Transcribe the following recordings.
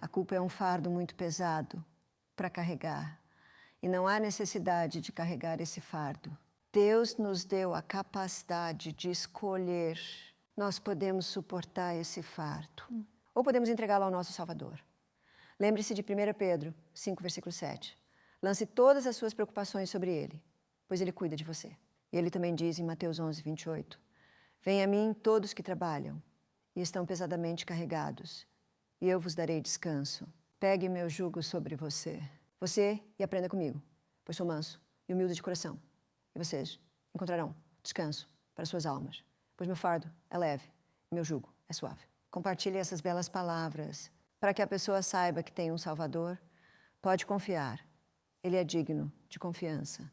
culpa é um fardo muito pesado para carregar. E não há necessidade de carregar esse fardo. Deus nos deu a capacidade de escolher. Nós podemos suportar esse fardo. Ou podemos entregá-lo ao nosso Salvador. Lembre-se de 1 Pedro 5, versículo 7. Lance todas as suas preocupações sobre Ele, pois Ele cuida de você. E Ele também diz em Mateus 11, 28. Venha a mim todos que trabalham e estão pesadamente carregados, e eu vos darei descanso. Pegue meu jugo sobre você. Você e aprenda comigo, pois sou manso e humilde de coração. E vocês encontrarão descanso para suas almas, pois meu fardo é leve e meu jugo é suave. Compartilhe essas belas palavras para que a pessoa saiba que tem um Salvador, pode confiar. Ele é digno de confiança.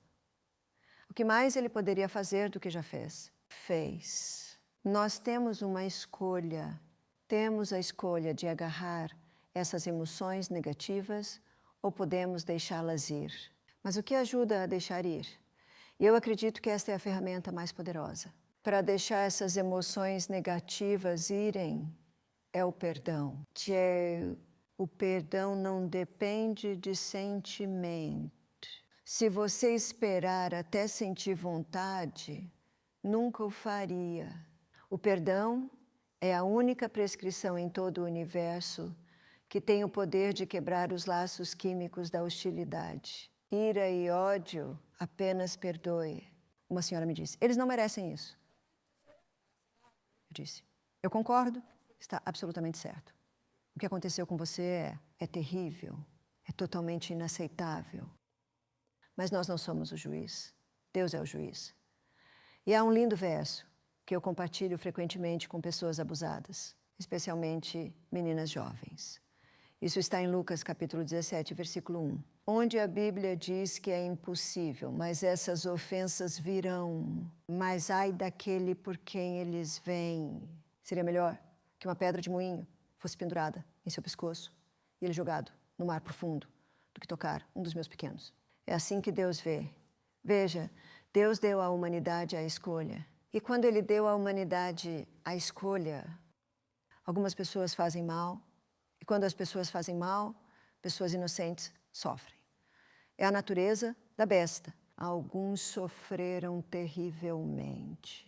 O que mais ele poderia fazer do que já fez? Fez. Nós temos uma escolha. Temos a escolha de agarrar essas emoções negativas ou podemos deixá-las ir. Mas o que ajuda a deixar ir? E eu acredito que esta é a ferramenta mais poderosa. Para deixar essas emoções negativas irem, é o perdão. O perdão não depende de sentimento. Se você esperar até sentir vontade, nunca o faria. O perdão é a única prescrição em todo o universo que tem o poder de quebrar os laços químicos da hostilidade. Ira e ódio, apenas perdoe. Uma senhora me disse, eles não merecem isso. Eu disse, eu concordo, está absolutamente certo. O que aconteceu com você é terrível, é totalmente inaceitável. Mas nós não somos o juiz, Deus é o juiz. E há um lindo verso que eu compartilho frequentemente com pessoas abusadas, especialmente meninas jovens. Isso está em Lucas capítulo 17, versículo 1, onde a Bíblia diz que é impossível, mas essas ofensas virão, mas ai daquele por quem eles vêm. Seria melhor que uma pedra de moinho fosse pendurada em seu pescoço e ele jogado no mar profundo do que tocar um dos meus pequenos. É assim que Deus vê. Veja, Deus deu à humanidade a escolha. E quando Ele deu à humanidade a escolha, algumas pessoas fazem mal. E quando as pessoas fazem mal, pessoas inocentes sofrem. É a natureza da besta. Alguns sofreram terrivelmente.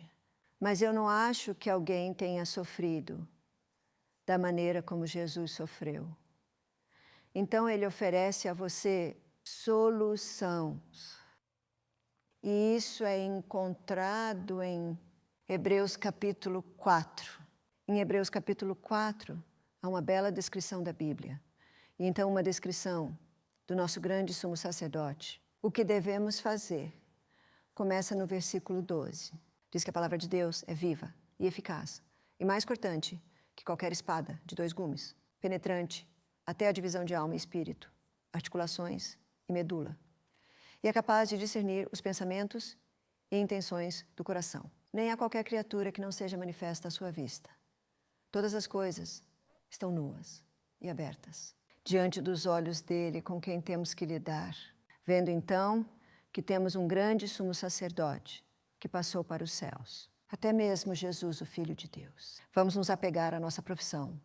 Mas eu não acho que alguém tenha sofrido da maneira como Jesus sofreu. Então Ele oferece a você solução. E isso é encontrado em Hebreus capítulo 4. Em Hebreus capítulo 4, há uma bela descrição da Bíblia. E então uma descrição do nosso grande sumo sacerdote. O que devemos fazer? Começa no versículo 12. Diz que a palavra de Deus é viva e eficaz, e mais cortante que qualquer espada de 2 gumes, penetrante até a divisão de alma e espírito, articulações e medula. E é capaz de discernir os pensamentos e intenções do coração. Nem há qualquer criatura que não seja manifesta à sua vista. Todas as coisas estão nuas e abertas diante dos olhos dele com quem temos que lidar. Vendo então que temos um grande sumo sacerdote que passou para os céus, até mesmo Jesus, o Filho de Deus. Vamos nos apegar à nossa profissão,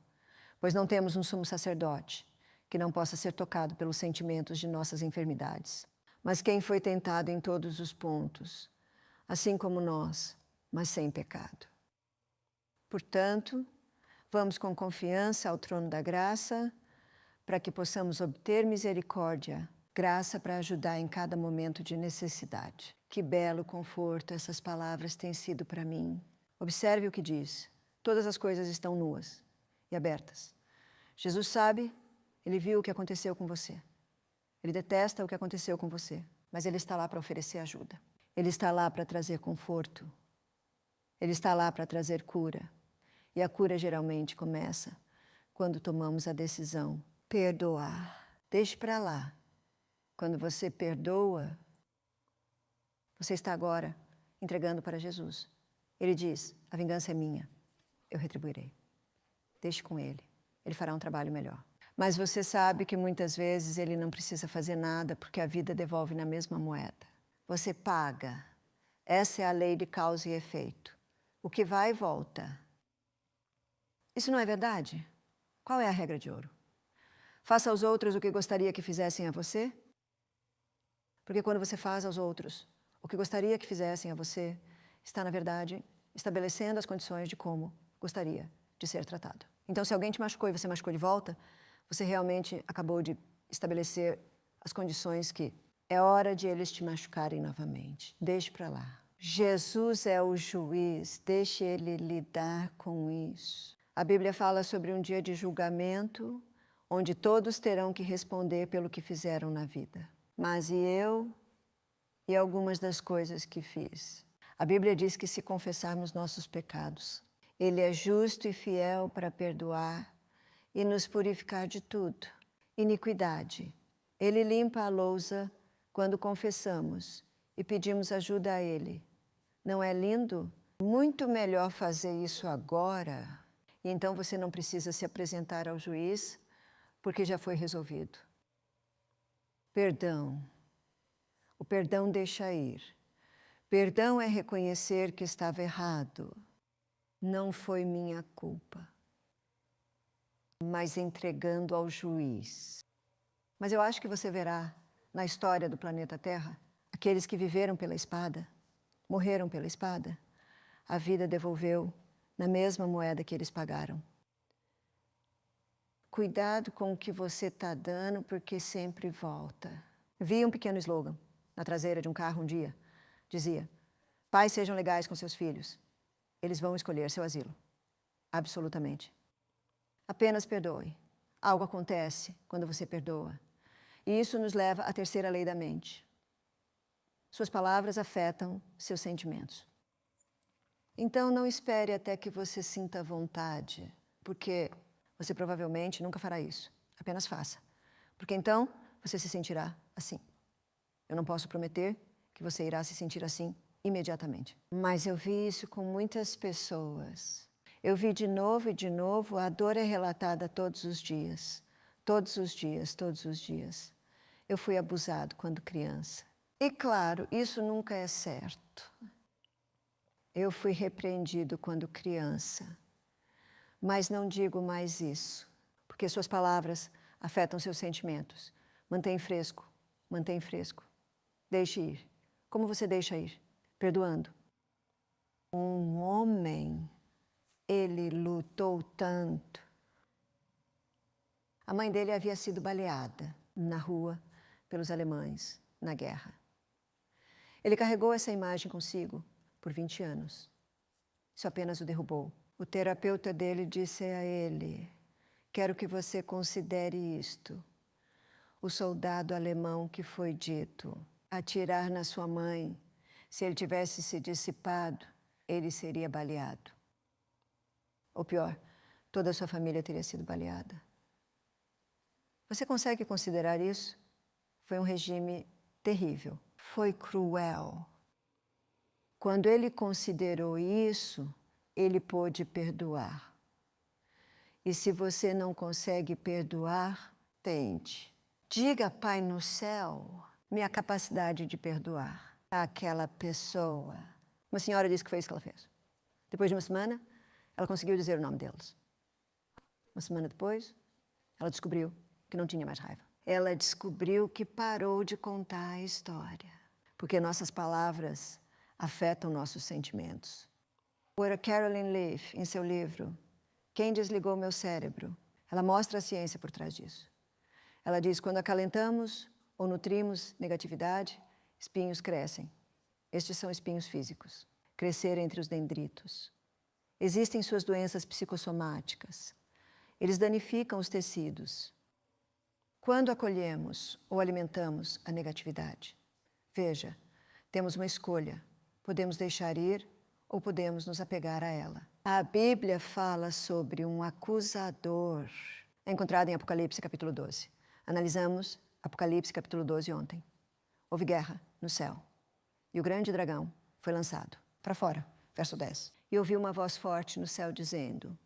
pois não temos um sumo sacerdote que não possa ser tocado pelos sentimentos de nossas enfermidades. Mas quem foi tentado em todos os pontos, assim como nós, mas sem pecado. Portanto, vamos com confiança ao trono da graça, para que possamos obter misericórdia, graça para ajudar em cada momento de necessidade. Que belo conforto essas palavras têm sido para mim. Observe o que diz. Todas as coisas estão nuas e abertas. Jesus sabe, Ele viu o que aconteceu com você. Ele detesta o que aconteceu com você, mas Ele está lá para oferecer ajuda. Ele está lá para trazer conforto. Ele está lá para trazer cura. E a cura geralmente começa quando tomamos a decisão perdoar. Deixe para lá. Quando você perdoa, você está agora entregando para Jesus. Ele diz, a vingança é minha, eu retribuirei. Deixe com Ele, Ele fará um trabalho melhor. Mas você sabe que muitas vezes Ele não precisa fazer nada porque a vida devolve na mesma moeda. Você paga. Essa é a lei de causa e efeito. O que vai e volta. Isso não é verdade? Qual é a regra de ouro? Faça aos outros o que gostaria que fizessem a você? Porque quando você faz aos outros o que gostaria que fizessem a você, está, na verdade, estabelecendo as condições de como gostaria de ser tratado. Então, se alguém te machucou e você machucou de volta, você realmente acabou de estabelecer as condições que é hora de eles te machucarem novamente. Deixe para lá. Jesus é o juiz, deixe ele lidar com isso. A Bíblia fala sobre um dia de julgamento, onde todos terão que responder pelo que fizeram na vida. Mas e eu e algumas das coisas que fiz? A Bíblia diz que se confessarmos nossos pecados, Ele é justo e fiel para perdoar e nos purificar de tudo. Iniquidade. Ele limpa a lousa quando confessamos e pedimos ajuda a Ele. Não é lindo? Muito melhor fazer isso agora. E então você não precisa se apresentar ao juiz, porque já foi resolvido. Perdão. O perdão deixa ir. Perdão é reconhecer que estava errado. Não foi minha culpa. Mas entregando ao juiz. Mas eu acho que você verá na história do planeta Terra, aqueles que viveram pela espada, morreram pela espada, a vida devolveu na mesma moeda que eles pagaram. Cuidado com o que você está dando, porque sempre volta. Vi um pequeno slogan na traseira de um carro um dia. Dizia: pais sejam legais com seus filhos. Eles vão escolher seu asilo. Absolutamente. Apenas perdoe. Algo acontece quando você perdoa. E isso nos leva à terceira lei da mente. Suas palavras afetam seus sentimentos. Então não espere até que você sinta vontade, porque você provavelmente nunca fará isso. Apenas faça. Porque então você se sentirá assim. Eu não posso prometer que você irá se sentir assim imediatamente. Mas eu vi isso com muitas pessoas. Eu vi de novo e de novo, a dor é relatada todos os dias. Todos os dias, todos os dias. Eu fui abusado quando criança. E claro, isso nunca é certo. Eu fui repreendido quando criança. Mas não digo mais isso, porque suas palavras afetam seus sentimentos. Mantém fresco, mantém fresco. Deixe ir. Como você deixa ir? Perdoando. Um homem, ele lutou tanto. A mãe dele havia sido baleada na rua pelos alemães na guerra. Ele carregou essa imagem consigo por 20 anos. Isso apenas o derrubou. O terapeuta dele disse a ele: quero que você considere isto. O soldado alemão que foi dito atirar na sua mãe, se ele tivesse se dissipado, ele seria baleado. Ou pior, toda a sua família teria sido baleada. Você consegue considerar isso? Foi um regime terrível. Foi cruel. Quando ele considerou isso, ele pôde perdoar. E se você não consegue perdoar, tente. Diga, Pai no céu, minha capacidade de perdoar aquela pessoa. Uma senhora disse que foi isso que ela fez. Depois de uma semana, ela conseguiu dizer o nome deles. Uma semana depois, ela descobriu que não tinha mais raiva. Ela descobriu que parou de contar a história. Porque nossas palavras afetam nossos sentimentos. A Caroline Leaf, em seu livro, Quem Desligou Meu Cérebro, ela mostra a ciência por trás disso. Ela diz, quando acalentamos ou nutrimos negatividade, espinhos crescem. Estes são espinhos físicos. Crescer entre os dendritos. Existem suas doenças psicossomáticas. Eles danificam os tecidos. Quando acolhemos ou alimentamos a negatividade, veja, temos uma escolha. Podemos deixar ir ou podemos nos apegar a ela. A Bíblia fala sobre um acusador. É encontrado em Apocalipse, capítulo 12. Analisamos Apocalipse, capítulo 12 ontem. Houve guerra no céu. E o grande dragão foi lançado para fora. Verso 10. E ouvi uma voz forte no céu dizendo: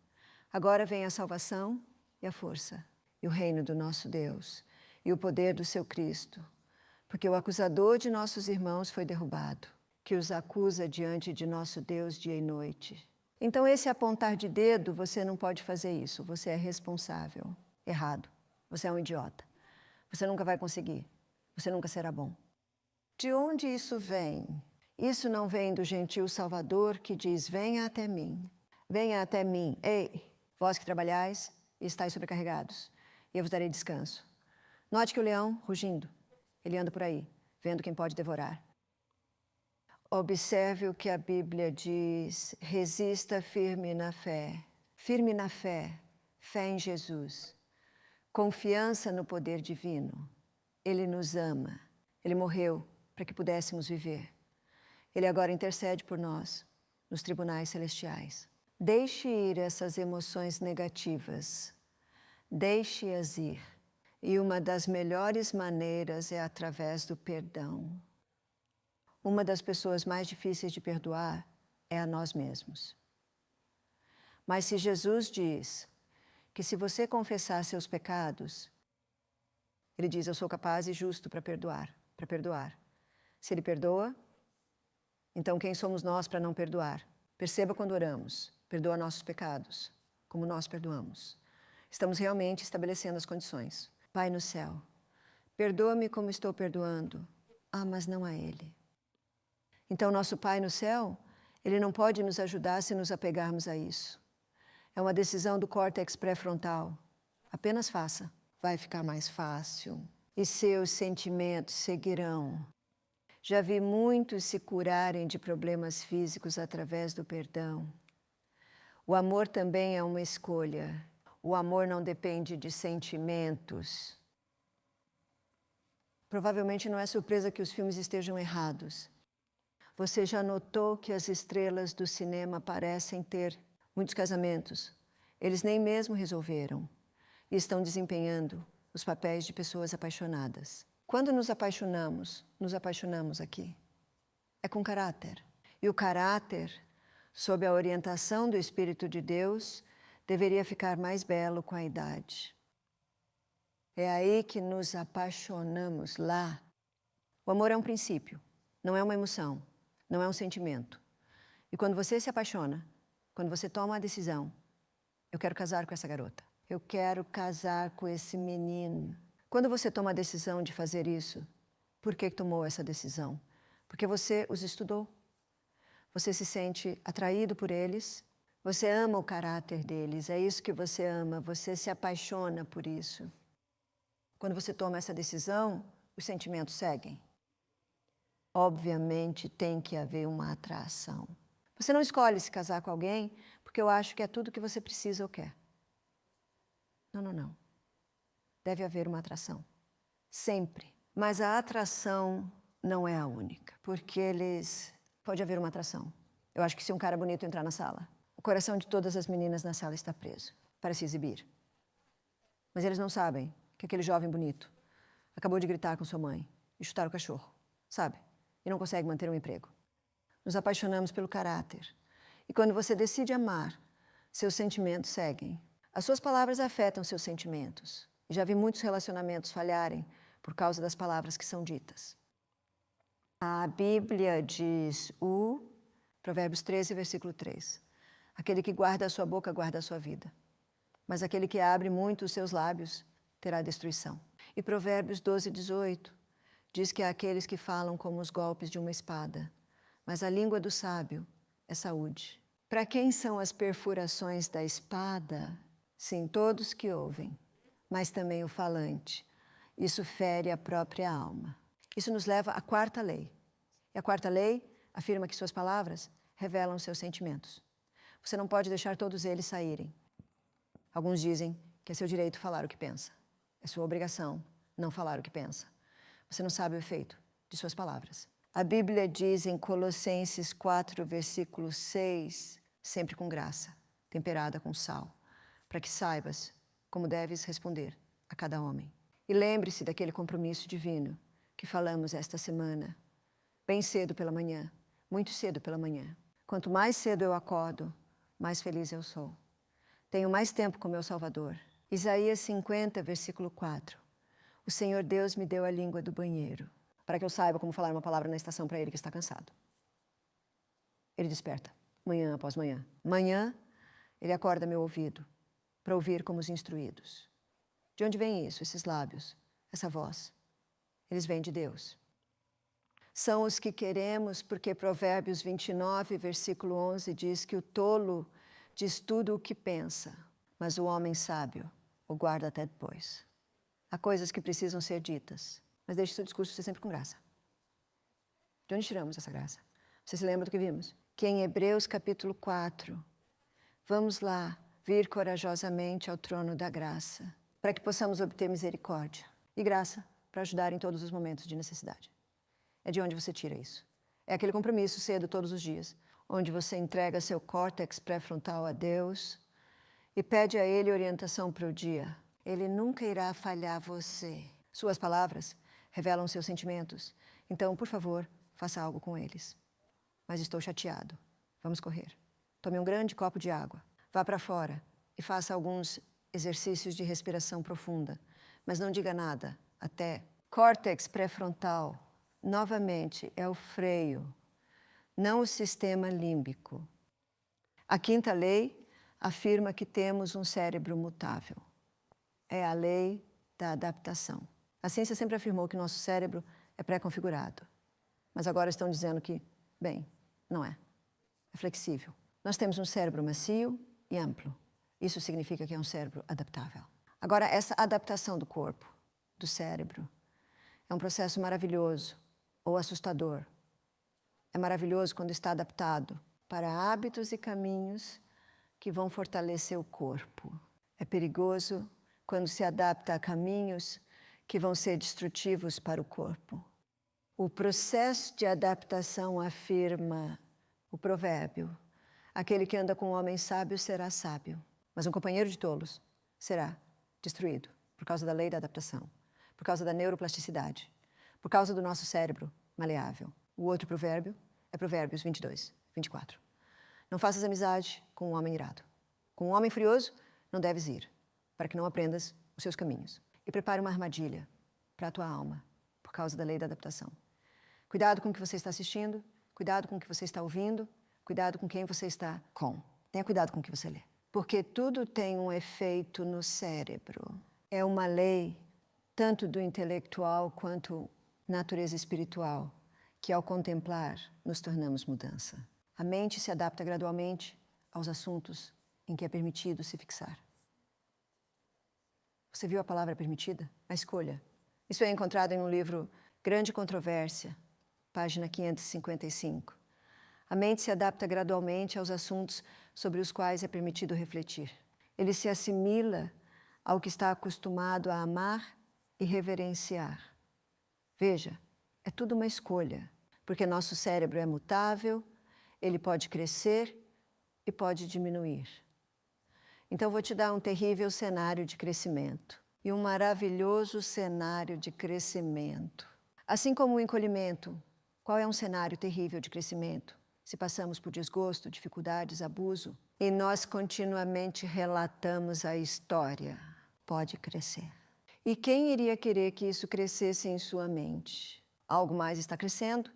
agora vem a salvação e a força, e o reino do nosso Deus, e o poder do seu Cristo, porque o acusador de nossos irmãos foi derrubado, que os acusa diante de nosso Deus dia e noite. Então esse apontar de dedo, você não pode fazer isso, você é responsável. Errado. Você é um idiota. Você nunca vai conseguir. Você nunca será bom. De onde isso vem? Isso não vem do gentil Salvador que diz, venha até mim. Venha até mim. Ei, vós que trabalhais e estáis sobrecarregados, e eu vos darei descanso. Note que o leão, rugindo, ele anda por aí, vendo quem pode devorar. Observe o que a Bíblia diz, resista firme na fé. Firme na fé, fé em Jesus. Confiança no poder divino. Ele nos ama. Ele morreu para que pudéssemos viver. Ele agora intercede por nós nos tribunais celestiais. Deixe ir essas emoções negativas. Deixe-as ir. E uma das melhores maneiras é através do perdão. Uma das pessoas mais difíceis de perdoar é a nós mesmos. Mas se Jesus diz que se você confessar seus pecados, ele diz, eu sou capaz e justo para perdoar. Se ele perdoa, então quem somos nós para não perdoar? Perceba quando oramos, perdoa nossos pecados, como nós perdoamos. Estamos realmente estabelecendo as condições. Pai no céu, perdoa-me como estou perdoando. Ah, mas não a Ele. Então nosso Pai no céu, Ele não pode nos ajudar se nos apegarmos a isso. É uma decisão do córtex pré-frontal. Apenas faça. Vai ficar mais fácil. E seus sentimentos seguirão. Já vi muitos se curarem de problemas físicos através do perdão. O amor também é uma escolha. O amor não depende de sentimentos. Provavelmente não é surpresa que os filmes estejam errados. Você já notou que as estrelas do cinema parecem ter muitos casamentos? Eles nem mesmo resolveram e estão desempenhando os papéis de pessoas apaixonadas. Quando nos apaixonamos aqui. É com caráter. E o caráter, sob a orientação do Espírito de Deus, deveria ficar mais belo com a idade. É aí que nos apaixonamos, lá. O amor é um princípio, não é uma emoção, não é um sentimento. E quando você se apaixona, quando você toma a decisão, eu quero casar com essa garota, eu quero casar com esse menino. Quando você toma a decisão de fazer isso, por que tomou essa decisão? Porque você os estudou. Você se sente atraído por eles, você ama o caráter deles, é isso que você ama, você se apaixona por isso. Quando você toma essa decisão, os sentimentos seguem. Obviamente tem que haver uma atração. Você não escolhe se casar com alguém porque eu acho que é tudo que você precisa ou quer. Não. Deve haver uma atração. Sempre. Mas a atração não é a única. Porque pode haver uma atração. Eu acho que se um cara bonito entrar na sala, o coração de todas as meninas na sala está preso para se exibir. Mas eles não sabem que aquele jovem bonito acabou de gritar com sua mãe e chutar o cachorro, sabe? E não consegue manter um emprego. Nos apaixonamos pelo caráter. E quando você decide amar, seus sentimentos seguem. As suas palavras afetam seus sentimentos. E já vi muitos relacionamentos falharem por causa das palavras que são ditas. A Bíblia diz Provérbios 13, versículo 3. Aquele que guarda a sua boca, guarda a sua vida. Mas aquele que abre muito os seus lábios, terá destruição. E Provérbios 12, 18, diz que há aqueles que falam como os golpes de uma espada, mas a língua do sábio é saúde. Para quem são as perfurações da espada? Sim, todos que ouvem, mas também o falante. Isso fere a própria alma. Isso nos leva à quarta lei. E a quarta lei afirma que suas palavras revelam seus sentimentos. Você não pode deixar todos eles saírem. Alguns dizem que é seu direito falar o que pensa. É sua obrigação não falar o que pensa. Você não sabe o efeito de suas palavras. A Bíblia diz em Colossenses 4, versículo 6, sempre com graça, temperada com sal, para que saibas como deves responder a cada homem. E lembre-se daquele compromisso divino que falamos esta semana, bem cedo pela manhã, muito cedo pela manhã. Quanto mais cedo eu acordo, mais feliz eu sou. Tenho mais tempo com meu Salvador. Isaías 50, versículo 4. O Senhor Deus me deu a língua do banheiro, para que eu saiba como falar uma palavra na estação para ele que está cansado. Ele desperta, manhã após manhã. Manhã, ele acorda meu ouvido, para ouvir como os instruídos. De onde vem isso, esses lábios, essa voz? Eles vêm de Deus. São os que queremos, porque Provérbios 29, versículo 11, diz que o tolo diz tudo o que pensa, mas o homem sábio o guarda até depois. Há coisas que precisam ser ditas, mas deixe seu discurso ser sempre com graça. De onde tiramos essa graça? Você se lembra do que vimos? Que em Hebreus capítulo 4, vamos lá, vir corajosamente ao trono da graça, para que possamos obter misericórdia e graça para ajudar em todos os momentos de necessidade. É de onde você tira isso. É aquele compromisso cedo todos os dias, onde você entrega seu córtex pré-frontal a Deus e pede a Ele orientação para o dia. Ele nunca irá falhar você. Suas palavras revelam seus sentimentos. Então, por favor, faça algo com eles. Mas estou chateado. Vamos correr. Tome um grande copo de água. Vá para fora e faça alguns exercícios de respiração profunda. Mas não diga nada até. Córtex pré-frontal, novamente, é o freio, não o sistema límbico. A quinta lei afirma que temos um cérebro mutável. É a lei da adaptação. A ciência sempre afirmou que nosso cérebro é pré-configurado. Mas agora estão dizendo que, bem, não é. É flexível. Nós temos um cérebro macio e amplo. Isso significa que é um cérebro adaptável. Agora, essa adaptação do corpo, do cérebro, é um processo maravilhoso ou assustador. É maravilhoso quando está adaptado para hábitos e caminhos que vão fortalecer o corpo. É perigoso quando se adapta a caminhos que vão ser destrutivos para o corpo. O processo de adaptação afirma o provérbio: aquele que anda com um homem sábio será sábio, mas um companheiro de tolos será destruído por causa da lei da adaptação, por causa da neuroplasticidade, por causa do nosso cérebro maleável. O outro provérbio é Provérbios 22, 24. Não faças amizade com um homem irado. Com um homem furioso não deves ir, para que não aprendas os seus caminhos. E prepare uma armadilha para a tua alma, por causa da lei da adaptação. Cuidado com o que você está assistindo, cuidado com o que você está ouvindo, cuidado com quem você está com. Tenha cuidado com o que você lê. Porque tudo tem um efeito no cérebro. É uma lei, tanto do intelectual quanto natureza espiritual, que ao contemplar nos tornamos mudança. A mente se adapta gradualmente aos assuntos em que é permitido se fixar. Você viu a palavra permitida? A escolha. Isso é encontrado em um livro Grande Controvérsia, página 555. A mente se adapta gradualmente aos assuntos sobre os quais é permitido refletir. Ele se assimila ao que está acostumado a amar e reverenciar. Veja, é tudo uma escolha, porque nosso cérebro é mutável, ele pode crescer e pode diminuir. Então, vou te dar um terrível cenário de crescimento e um maravilhoso cenário de crescimento. Assim como o encolhimento, qual é um cenário terrível de crescimento? Se passamos por desgosto, dificuldades, abuso, e nós continuamente relatamos a história, pode crescer. E quem iria querer que isso crescesse em sua mente? Algo mais está crescendo,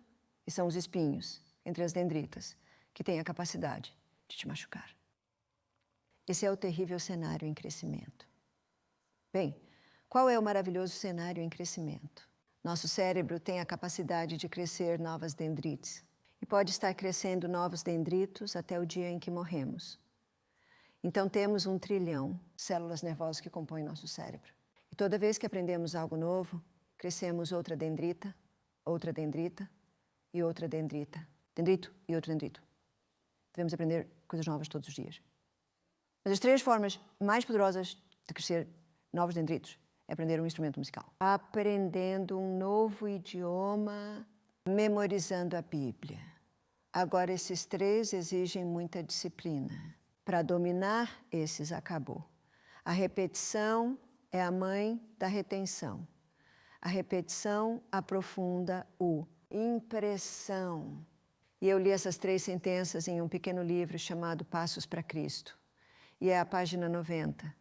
e são os espinhos entre as dendritas, que têm a capacidade de te machucar. Esse é o terrível cenário em crescimento. Bem, qual é o maravilhoso cenário em crescimento? Nosso cérebro tem a capacidade de crescer novas dendrites e pode estar crescendo novos dendritos até o dia em que morremos. Então temos 1 trilhão de células nervosas que compõem nosso cérebro. E toda vez que aprendemos algo novo, crescemos outra dendrita e outra dendrita. Dendrito e outro dendrito. Devemos aprender coisas novas todos os dias. Mas as 3 formas mais poderosas de crescer novos dendritos é aprender um instrumento musical. Aprendendo um novo idioma, memorizando a Bíblia. Agora, esses 3 exigem muita disciplina. Para dominar, esses acabou. A repetição é a mãe da retenção. A repetição aprofunda o impressão. E eu li essas 3 sentenças em um pequeno livro chamado Passos para Cristo. E é a página 90.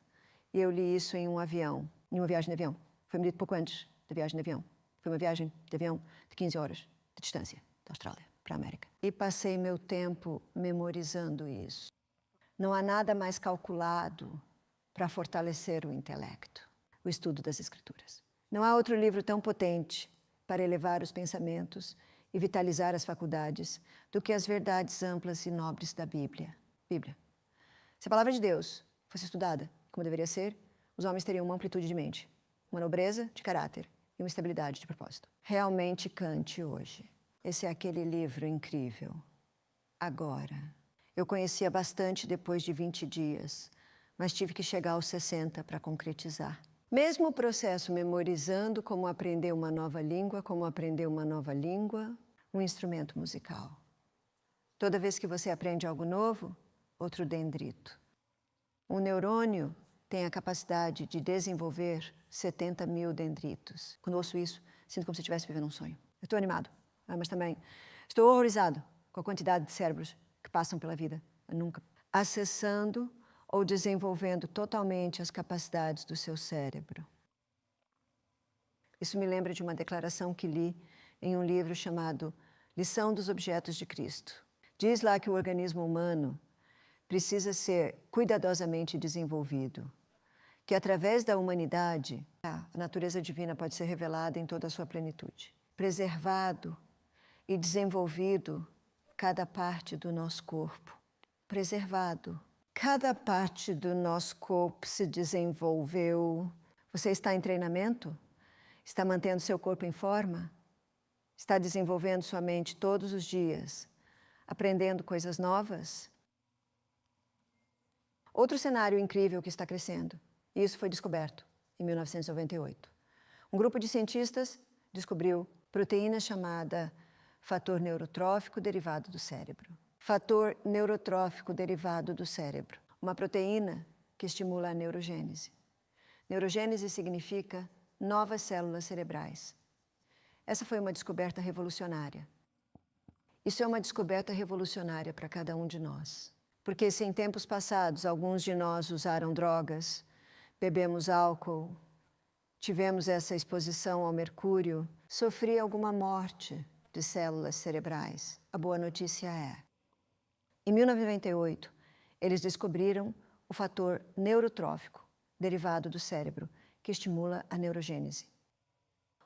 E eu li isso em um avião, em uma viagem de avião. Foi-me dito pouco antes da viagem de avião. Foi uma viagem de avião de 15 horas de distância, da Austrália para a América. E passei meu tempo memorizando isso. Não há nada mais calculado para fortalecer o intelecto. o estudo das Escrituras. Não há outro livro tão potente para elevar os pensamentos e vitalizar as faculdades do que as verdades amplas e nobres da Bíblia. Se a palavra de Deus fosse estudada como deveria ser, os homens teriam uma amplitude de mente, uma nobreza de caráter e uma estabilidade de propósito. Realmente cante hoje. Esse é aquele livro incrível. Agora. Eu conhecia bastante depois de 20 dias, mas tive que chegar aos 60 para concretizar. Mesmo o processo memorizando como aprender uma nova língua, um instrumento musical. Toda vez que você aprende algo novo, outro dendrito. Um neurônio tem a capacidade de desenvolver 70 mil dendritos. Quando ouço isso, sinto como se estivesse vivendo um sonho. Eu estou animado, mas também estou horrorizado com a quantidade de cérebros que passam pela vida, nunca acessando ou desenvolvendo totalmente as capacidades do seu cérebro. Isso me lembra de uma declaração que li em um livro chamado Lição dos Objetos de Cristo. Diz lá que o organismo humano precisa ser cuidadosamente desenvolvido, que através da humanidade, a natureza divina pode ser revelada em toda a sua plenitude. Preservado e desenvolvido cada parte do nosso corpo. Preservado. Cada parte do nosso corpo se desenvolveu. Você está em treinamento? Está mantendo seu corpo em forma? Está desenvolvendo sua mente todos os dias? Aprendendo coisas novas? Outro cenário incrível que está crescendo, e isso foi descoberto em 1998. Um grupo de cientistas descobriu proteína chamada fator neurotrófico derivado do cérebro. Fator neurotrófico derivado do cérebro. Uma proteína que estimula a neurogênese. Neurogênese significa novas células cerebrais. Essa foi uma descoberta revolucionária. Isso é uma descoberta revolucionária para cada um de nós. Porque se em tempos passados alguns de nós usaram drogas, bebemos álcool, tivemos essa exposição ao mercúrio, sofri alguma morte de células cerebrais. A boa notícia é: em 1998, eles descobriram o fator neurotrófico, derivado do cérebro, que estimula a neurogênese.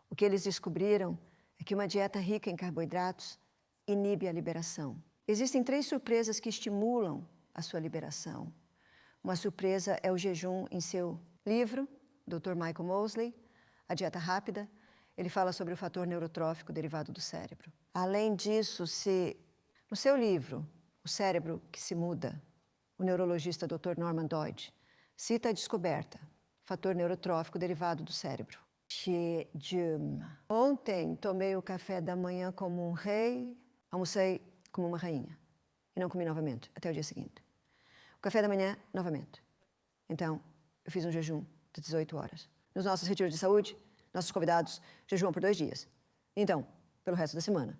O que eles descobriram é que uma dieta rica em carboidratos inibe a liberação. Existem 3 surpresas que estimulam a sua liberação. Uma surpresa é o jejum. Em seu livro, Dr. Michael Mosley, A Dieta Rápida, ele fala sobre o fator neurotrófico derivado do cérebro. Além disso, no seu livro, O Cérebro que se Muda, o neurologista Dr. Norman Doidge cita a descoberta, fator neurotrófico derivado do cérebro. Jejum. Ontem tomei o café da manhã como um rei, almocei como uma rainha e não comi novamente até o dia seguinte. O café da manhã, novamente. Então, eu fiz um jejum de 18 horas. Nos nossos retiros de saúde, nossos convidados jejuam por 2 dias. Então, pelo resto da semana,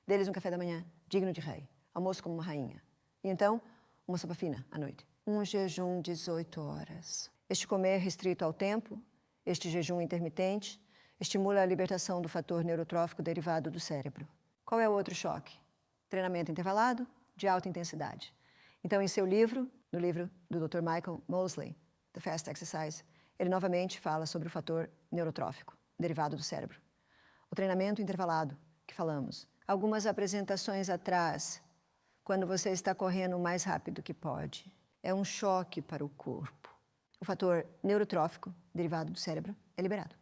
deles um café da manhã digno de rei, almoço como uma rainha. E então, uma sopa fina à noite. Um jejum de 18 horas. Este comer restrito ao tempo, este jejum intermitente, estimula a libertação do fator neurotrófico derivado do cérebro. Qual é o outro choque? Treinamento intervalado de alta intensidade. Então, em seu livro, no livro do Dr. Michael Mosley, The Fast Exercise, ele novamente fala sobre o fator neurotrófico derivado do cérebro. O treinamento intervalado que falamos. Algumas apresentações atrás, quando você está correndo o mais rápido que pode, é um choque para o corpo. O fator neurotrófico derivado do cérebro é liberado.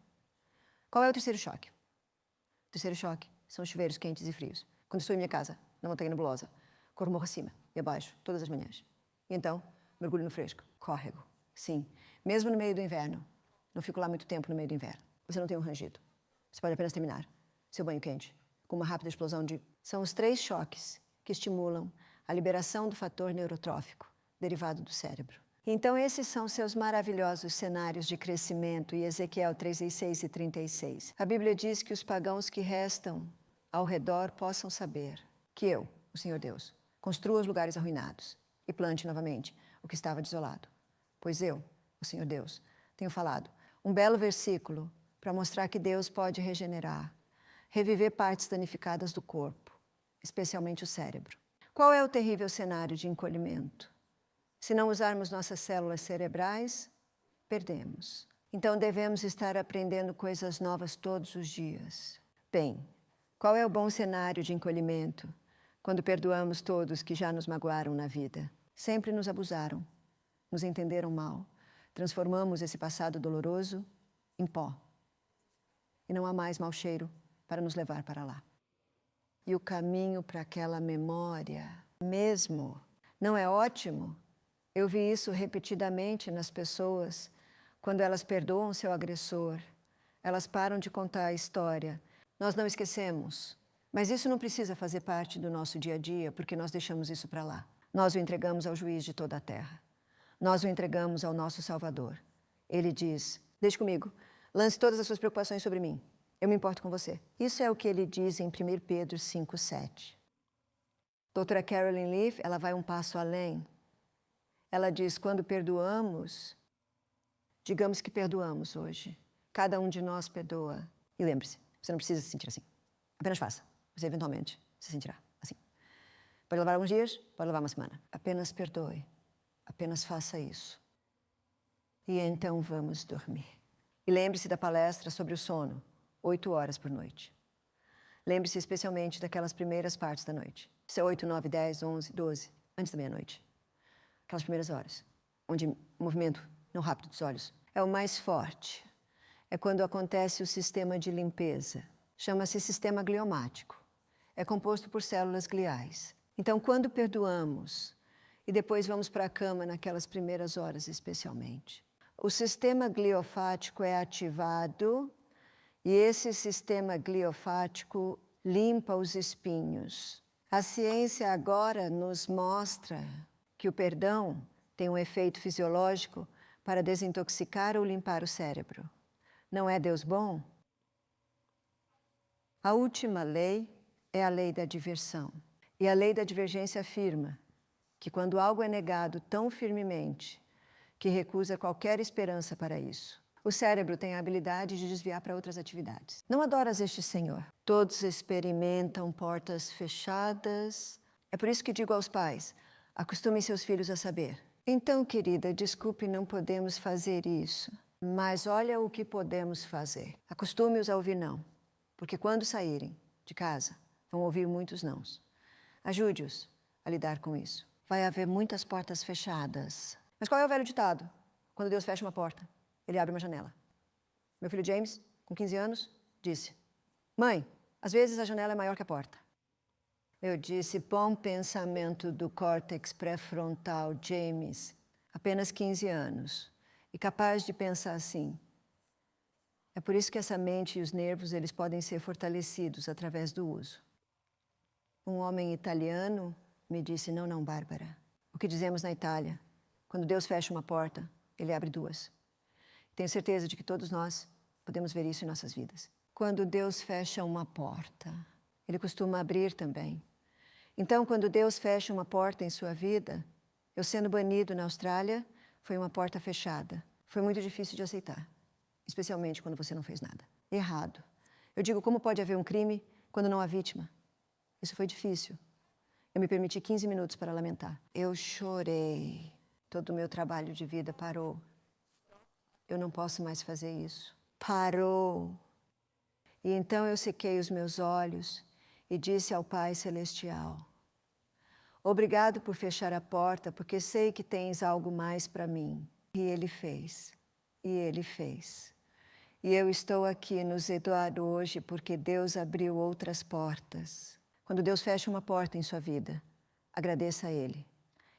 Qual é o terceiro choque? O terceiro choque são os chuveiros quentes e frios. Quando estou em minha casa, na Montanha Nebulosa, corro morro acima e abaixo, todas as manhãs. E então, mergulho no fresco, córrego. Sim, mesmo no meio do inverno. Não fico lá muito tempo no meio do inverno. Você não tem um rangido. Você pode apenas terminar seu banho quente com uma rápida explosão de... São os 3 choques que estimulam a liberação do fator neurotrófico derivado do cérebro. Então, esses são seus maravilhosos cenários de crescimento, em Ezequiel 36 e 36. A Bíblia diz que os pagãos que restam ao redor possam saber que eu, o Senhor Deus, construa os lugares arruinados e plante novamente o que estava desolado. Pois eu, o Senhor Deus, tenho falado. Um belo versículo para mostrar que Deus pode regenerar, reviver partes danificadas do corpo, especialmente o cérebro. Qual é o terrível cenário de encolhimento? Se não usarmos nossas células cerebrais, perdemos. Então devemos estar aprendendo coisas novas todos os dias. Bem, qual é o bom cenário de encolhimento quando perdoamos todos que já nos magoaram na vida? Sempre nos abusaram, nos entenderam mal, transformamos esse passado doloroso em pó. E não há mais mau cheiro para nos levar para lá. E o caminho para aquela memória mesmo não é ótimo? Eu vi isso repetidamente nas pessoas quando elas perdoam seu agressor. Elas param de contar a história. Nós não esquecemos, mas isso não precisa fazer parte do nosso dia a dia, porque nós deixamos isso para lá. Nós o entregamos ao juiz de toda a terra. Nós o entregamos ao nosso Salvador. Ele diz, deixe comigo, lance todas as suas preocupações sobre mim. Eu me importo com você. Isso é o que ele diz em 1 Pedro 5:7. Doutora Carolyn Leaf, ela vai um passo além. Ela diz, quando perdoamos, digamos que perdoamos hoje. Cada um de nós perdoa. E lembre-se, você não precisa se sentir assim. Apenas faça. Você eventualmente se sentirá assim. Pode levar alguns dias, pode levar uma semana. Apenas perdoe. Apenas faça isso. E então vamos dormir. E lembre-se da palestra sobre o sono, 8 horas por noite. Lembre-se especialmente daquelas primeiras partes da noite. Isso é 8, 9, 10, 11, 12, antes da meia-noite. Aquelas primeiras horas, onde o movimento não rápido dos olhos é o mais forte. É quando acontece o sistema de limpeza. Chama-se sistema gliomático. É composto por células gliais. Então, quando perdoamos, e depois vamos para a cama naquelas primeiras horas especialmente, o sistema gliofático é ativado e esse sistema gliofático limpa os espinhos. A ciência agora nos mostra que o perdão tem um efeito fisiológico para desintoxicar ou limpar o cérebro. Não é Deus bom? A última lei é a lei da diversão. E a lei da divergência afirma que quando algo é negado tão firmemente que recusa qualquer esperança para isso, o cérebro tem a habilidade de desviar para outras atividades. Não adoras este Senhor? Todos experimentam portas fechadas. É por isso que digo aos pais, acostumem seus filhos a saber. Então, querida, desculpe, não podemos fazer isso. Mas olha o que podemos fazer. Acostume-os a ouvir não. Porque quando saírem de casa, vão ouvir muitos nãos. Ajude-os a lidar com isso. Vai haver muitas portas fechadas. Mas qual é o velho ditado? Quando Deus fecha uma porta, Ele abre uma janela. Meu filho James, com 15 anos, disse, mãe, às vezes a janela é maior que a porta. Eu disse, bom pensamento do córtex pré-frontal, James, apenas 15 anos, e capaz de pensar assim. É por isso que essa mente e os nervos, eles podem ser fortalecidos através do uso. Um homem italiano me disse, não, Bárbara, o que dizemos na Itália, quando Deus fecha uma porta, Ele abre duas. Tenho certeza de que todos nós podemos ver isso em nossas vidas. Quando Deus fecha uma porta, Ele costuma abrir também. Então, quando Deus fecha uma porta em sua vida, eu sendo banido na Austrália, foi uma porta fechada. Foi muito difícil de aceitar, especialmente quando você não fez nada. Errado. Eu digo, como pode haver um crime quando não há vítima? Isso foi difícil. Eu me permiti 15 minutos para lamentar. Eu chorei. Todo o meu trabalho de vida parou. Eu não posso mais fazer isso. Parou. E então eu sequei os meus olhos e disse ao Pai Celestial, obrigado por fechar a porta, porque sei que tens algo mais para mim. E Ele fez. E Ele fez. E eu estou aqui nos Eduardo hoje porque Deus abriu outras portas. Quando Deus fecha uma porta em sua vida, agradeça a Ele.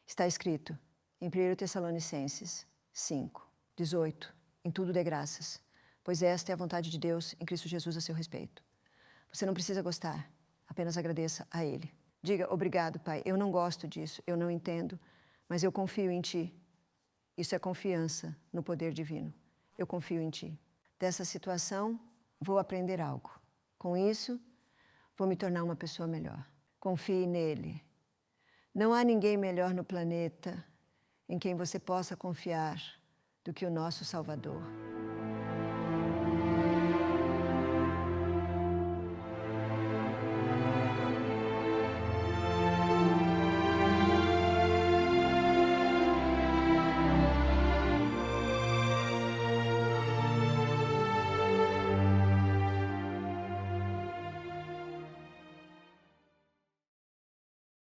Está escrito em 1 Tessalonicenses 5:18, em tudo dê graças, pois esta é a vontade de Deus em Cristo Jesus a seu respeito. Você não precisa gostar, apenas agradeça a Ele. Diga, obrigado, Pai, eu não gosto disso, eu não entendo, mas eu confio em Ti. Isso é confiança no poder divino. Eu confio em Ti. Dessa situação, vou aprender algo. Com isso, vou me tornar uma pessoa melhor. Confie nele. Não há ninguém melhor no planeta em quem você possa confiar do que o nosso Salvador.